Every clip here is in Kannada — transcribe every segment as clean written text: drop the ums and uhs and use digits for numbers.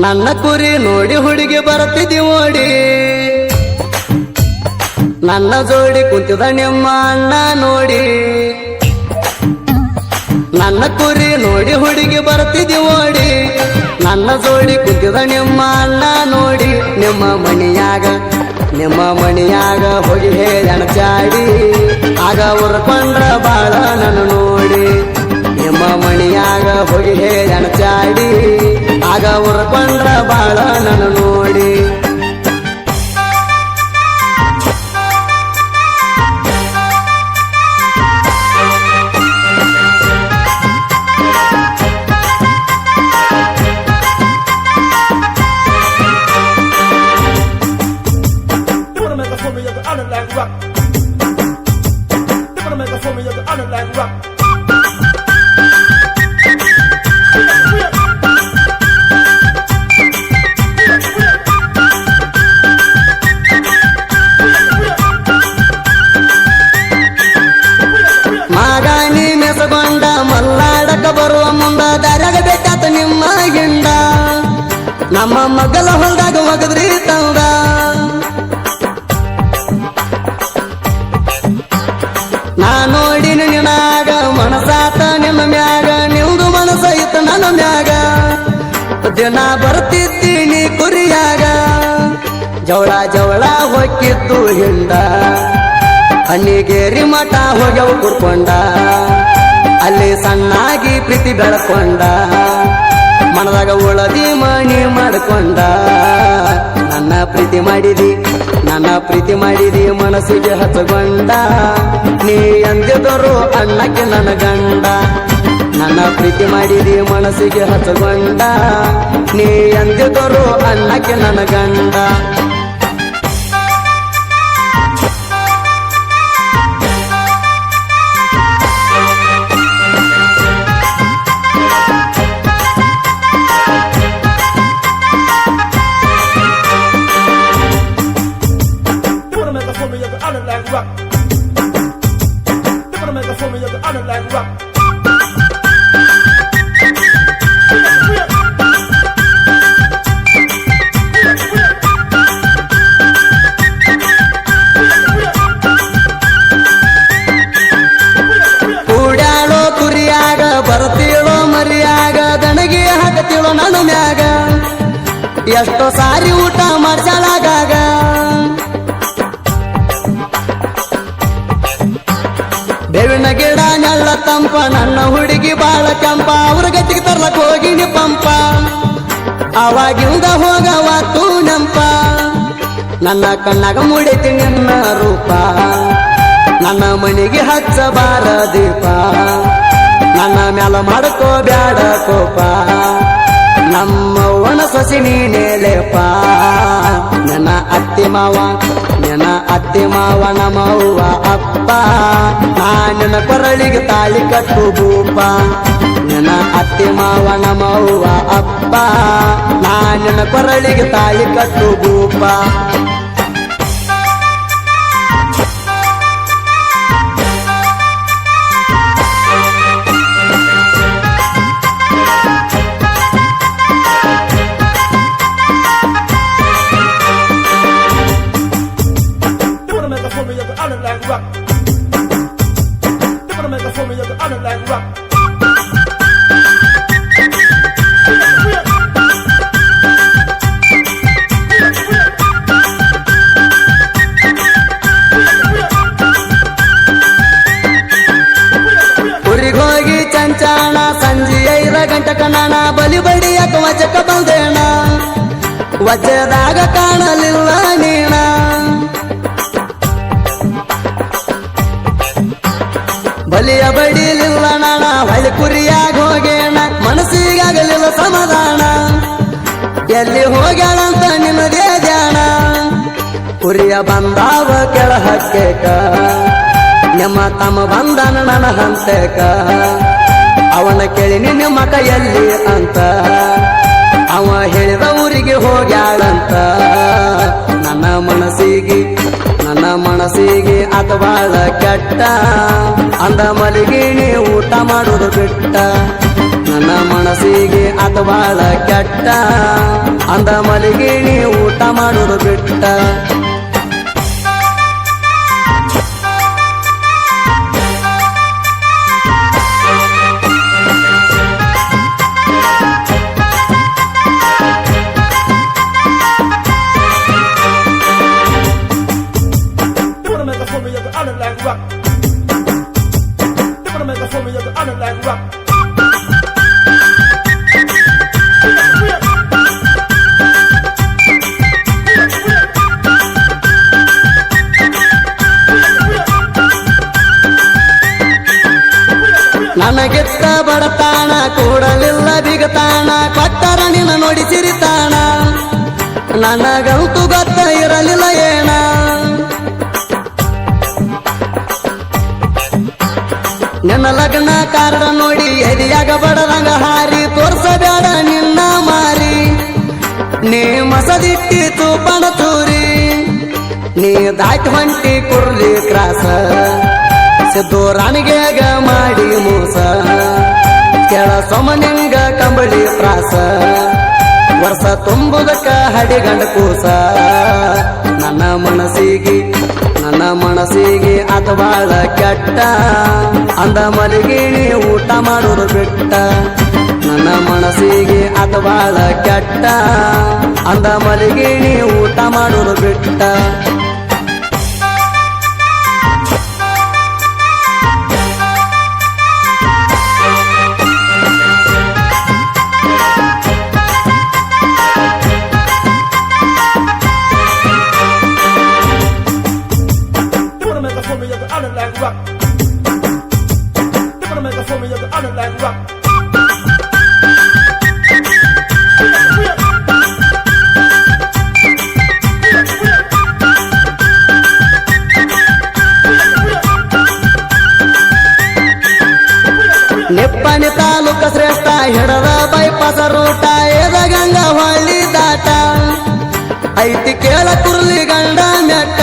ನನ್ನ ಕುರಿ ನೋಡಿ ಹುಡುಗಿ ಬರುತ್ತಿದ್ದಿ ಓಡಿ ನನ್ನ ಜೋಡಿ ಕುಂತಿದ ನಿಮ್ಮ ಅಣ್ಣ ನೋಡಿ ನನ್ನ ಕುರಿ ನೋಡಿ ಹುಡುಗಿ ಬರುತ್ತಿದ್ದಿ ಓಡಿ ನನ್ನ ಜೋಡಿ ಕುಂತಿದ ನಿಮ್ಮ ಅಣ್ಣ ನೋಡಿ ನಿಮ್ಮ ಮಣಿಯಾಗ ಹೋಗಿ ಹೇಳಣ ಚಾಡಿ ಆಗ ಉರ್ಕೊಂಡ್ರ ಬಾಳ ನನ್ನ ನೋಡಿ ನಿಮ್ಮ ಮಣಿಯಾಗ ಹೋಗಿ ಹೇಳಣ ಚಾಡಿ ಆಗ ಉರ್ಕೊಂಡ್ರ ಬಾಳ ನನ್ನ ನೋಡಿ ಮಾಗಾನಿ ಮೆಸಗೊಂಡ ಮಲ್ಲಾಡಕ ಬರುವ ಮುಂದ ದಾರ್ಯಾಗ ಬೇಕಾತ ನಿಮ್ಮ ಗಿಂಡ ನಮ್ಮ ಮಗಲ ಹೊಲ್ದಾಗ ಒಗದ್ರಿ ತಂದ ನಾ ನೋಡಿನ ನಿನಾಗ ಮನಸಾತ ನಿಮ್ಮ ಮ್ಯಾಗ ನಿಮ್ದು ಮನಸ ಇತ್ತು ನನ್ನ ಮ್ಯಾಗ ದಿನ ಬರ್ತಿದ್ದೀನಿ ಕುರಿಯಾಗ ಜವಳ ಹೊಕ್ಕಿತ್ತು ಹಿಂಡ ಹಣ್ಣಿಗೇರಿ ಮಠ ಹೋಗ್ಯವು ಕುಡ್ಕೊಂಡ ಅಲ್ಲಿ ಸಣ್ಣಾಗಿ ಪ್ರೀತಿ ಬೆಳಕೊಂಡ ಮನದಾಗ ಉಳದಿ ಮಣಿ ಮಾಡ್ಕೊಂಡ ನನ್ನ ಪ್ರೀತಿ ಮಾಡಿದಿ ಮನಸ್ಸಿಗೆ ಹಚ್ಚಗೊಂಡ ನೀ ಎಂದಿದರು ಅಣ್ಣಕ್ಕೆ ನನ್ನ ಗಂಡ ನನ್ನ ಪ್ರೀತಿ ಮಾಡಿದಿ ಮನಸ್ಸಿಗೆ ಹಚ್ಚಗೊಂಡ ನೀ ಎಂದಿದರು ಅಣ್ಣಕ್ಕೆ ನನ್ನ ಗಂಡ ಕೂಡ್ಯಾಳೋ ಕುರಿಯಾಗ ಬರುತ್ತೀಳೋ ಮರಿಯಾಗ ದಣಗಿ ಹಾಕತೀಳೋ ನನ್ನ ಮ್ಯಾಗ ಎಷ್ಟೋ ಸಾರಿ ಊಟ ಮಾಡ್ಸಾಳಾಗಾಗ ಬೇವಿನ ಗಿಡ ನೆಲ್ಲ ತಂಪ ನನ್ನ ಹುಡುಗಿ ಬಾಳ ಕೆಂಪ ಅವ್ರ ಗತಿಗೆ ತರ್ಲಕ್ ಹೋಗಿನಿ ಪಂಪ ಅವಾಗಿಂದ ಹೋಗವಾತು ನೆಂಪ ನನ್ನ ಕಣ್ಣಾಗ ಮುಡಿತಿ ನಿನ್ನ ರೂಪ ನನ್ನ ಮನೆಗೆ ಹಚ್ಚಬಾರ ದೀಪ ನನ್ನ ಮ್ಯಾಲ ಮಾಡ್ಕೋ ಬ್ಯಾಡ ಕೋಪ ನಮ್ಮ ಒಣ ಸಸಿ ನೀನೇಲೆಪ ನನ್ನ ಅತ್ತಿ ಮಾವ ನಮ್ಮವ್ವ ಅಪ್ಪ ನನ್ನ ಕೊರಳಿಗೆ ತಾಳಿ ಕಟ್ಟು ಭೂಪ ನನ್ನ ಅತ್ತಿ ಮಾವ ನಮ್ಮವ್ವ ಅಪ್ಪ ನನ್ನ ಕೊರಳಿಗೆ ತಾಳಿ ಕಟ್ಟು ಭೂಪ ಊರಿಗೋಗಿ ಚಂಚಾಣ ಸಂಜೆ 5 ಗಂಟೆ ಕಣಣ ಬಲಿ ಬಡಿಯಕ ವಜಕ ಬಂದೇಣ ವಜ್ರದಾಗ ಕಾಣಲಿಲ್ಲ ನೀಣ ಬಲಿಯ ಬಡಿಲಿಲ್ಲ ನಾಣ ಹೊಳಿ ಕುರಿಯಾಗ ಹೋಗೇಣ ಮನಸ್ಸಿಗಾಗಲಿಲ್ಲ ಸಮಾಧಾನ ಎಲ್ಲಿ ಹೋಗ್ಯಾಳಂತ ನಿನ್ನದೇ ಧ್ಯಾನ ಕುರಿಯ ಬಂದಾವ ಕೆಳ ಹಕ್ಕೇಕ ನಿಮ್ಮ ತಮ್ಮ ಬಂದನ ನನ್ನ ಹಂತಕ ಅವನ ಕೇಳಿ ನಿನ್ನ ಮಕ ಎಲ್ಲಿ ಅಂತ ಅವ ಹೇಳಿದ ಊರಿಗೆ ಹೋಗ್ಯಾಳಂತ ನನ್ನ ಮನಸ್ಸಿಗೆ ಅತವಾಳ ಕೆಟ್ಟ ಅಂದ ಮಲಗಿನಿ ಊಟ ಮಾಡೋದು ಬಿಟ್ಟ ನನ್ನ ಮನಸ್ಸಿಗೆ ಅತ ಬಾಳ ಕೆಟ್ಟ ಅಂದ ಮಲಗಿಣಿ ಊಟ ಮಾಡೋದು ಬಿಟ್ಟ ನನಗೆತ್ತ ಬಡತಾಣ ಕೂಡಲಿಲ್ಲ ಬಿಗತಾಣ ಕೊಟ್ಟರ ನಿನ್ನ ನೋಡಿ ಸಿರಿತಾಣ ನನಗಂತೂ ಗೊತ್ತ ಇರಲಿಲ್ಲ ಏನ ನನ್ನ ಲಗ್ನ ಕಾರ್ಡ ನೋಡಿ ಎದಿಯಾಗ ಬಡದಂಗ ಹಾರಿ ತೋರ್ಸಬೇಡ ನಿನ್ನ ಮಾರಿ ನೀ ಮಸದಿಟ್ಟಿತು ಪಣ ಚೂರಿ ನೀ ದಾಟಿ ಹೊಂಟಿ ಕುರ್ಲಿ ಕ್ರಾಸ ಸಿದ್ದೂರಾಣಿಗೆ ಮಾಡಿ ಮೋಸ ಕೆಳ ಸೊಮನಿಂಗ ಕಂಬಳಿ ಪ್ರಾಸ ವರ್ಷ ತುಂಬುದಕ್ಕ ಹಡಿಗಂಡ ಕೂಸ ನನ್ನ ಮನಸ್ಸಿಗೆ ಅತ ಬಾಳ ಕೆಟ್ಟ ಅಂದ ಮಲಗಿಣಿ ಊಟ ಮಾಡೋದು ಬಿಟ್ಟ ನನ್ನ ಮನಸ್ಸಿಗೆ ಅತ ಬಾಳ ಕೆಟ್ಟ ಅಂದ ಮಲಗಿಣಿ ಊಟ ಮಾಡೋದು ಬಿಟ್ಟ ನಿಪ್ಪಾಣಿ ತಾಲೂಕ ಶ್ರೇಷ್ಠ ಹಿಡದ ಬೈಪಾಸ ರೂಟ ಎದ ಗಂಗ ಹೊಳ್ಳಿ ದಾಟ ಐತಿ ಕೇಳ ಕುರ್ಲಿ ಗಂಡ ಮೆಟ್ಟ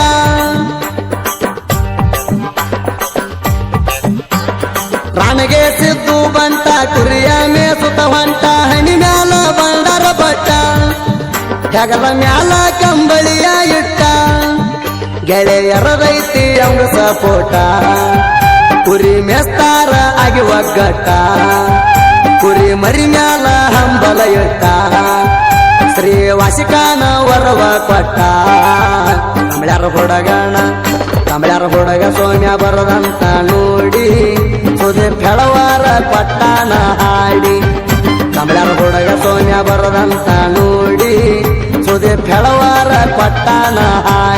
ರಾಣಗೆ ಸಿದ್ದು ಬಂಟ ಕುರಿಯ ಮೇಸುತ್ತ ಹೊಂಟ ಹಣಿ ಮ್ಯಾಲ ಬಂಡರ ಬಟ್ಟ ಹೆಗಲ ಮ್ಯಾಲ ಕಂಬಳಿಯ ಇಟ್ಟ ಗೆಳೆಯರದೈತಿ ಅವಂಗ ಸಪೋಟ ಕುರಿ ಮೇಸ್ತಾರ ಆಗಿ ಒಗ್ಗಟ್ಟ ಕುರಿ ಮರಿ ಮ್ಯಾಲ ಹಂಬಲ ಇಟ್ಟ ಶ್ರೀ ವಾಸಿಕಾನ ವರವ ಕೊಟ್ಟ ತಮಿಳ್ಯಾರ ಹುಡುಗ ಸೋಮ್ಯ ಬರದಂತ ನೋಡಿ ಸುದೀಪ್ ಹೆಳವಾರ ಪಟ್ಟಾನ ಹಾಡಿ ತಮಿಳ್ಯಾರ ಹುಡುಗ ಸೋಮ್ಯ ಬರದಂತ ನೋಡಿ ಸುದೀಪ್ ಹೆಳವಾರ ಪಟ್ಟಾನ ಹಾಡಿ